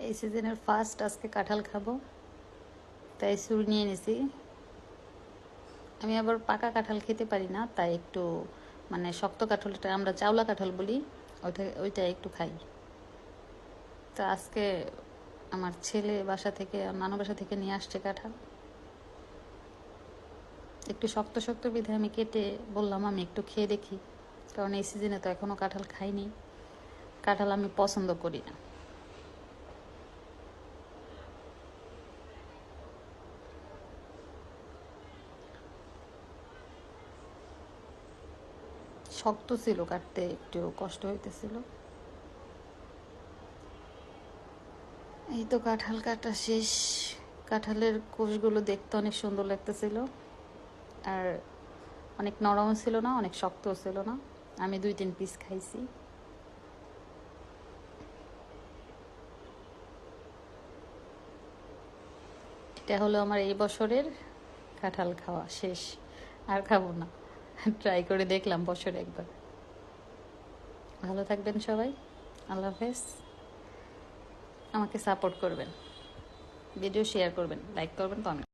এই সিজনের ফার্স্ট আজকে কাঁঠাল খাবো, তাই ছুরি নিয়ে নিছি। আমি আবার পাকা কাঁঠাল খেতে পারি না, তাই একটু মানে শক্ত কাঁঠালটা, আমরা চাওলা কাঁঠাল বলি, ওইটা একটু খাই। তো আজকে আমার ছেলে বাসা থেকে, নানু বাসা থেকে নিয়ে আসছে কাঁঠাল, একটু শক্ত শক্ত বিধে আমি কেটে বললাম আমি একটু খেয়ে দেখি, কারণ এই সিজনে তো এখনও কাঁঠাল খাইনি। কাঁঠাল আমি পছন্দ করি না। শক্ত ছিল, কাটতে একটু কষ্ট হইতেছিল। এই তো কাঁঠাল কাটা শেষ। কাঁঠালের কোষগুলো দেখতে অনেক সুন্দর লাগতেছিল, আর অনেক নরমও ছিল না, অনেক শক্তও ছিল না। আমি 2-3 পিস খাইছি। এটা হলো আমার এই বছরের কাঁঠাল খাওয়া শেষ, আর খাবো না। ট্রাই করে দেখলাম বছরে একবার। ভালো থাকবেন সবাই, আল্লাহ হাফেজ। আমাকে সাপোর্ট করবেন, ভিডিও শেয়ার করবেন, লাইক করবেন, কমেন্ট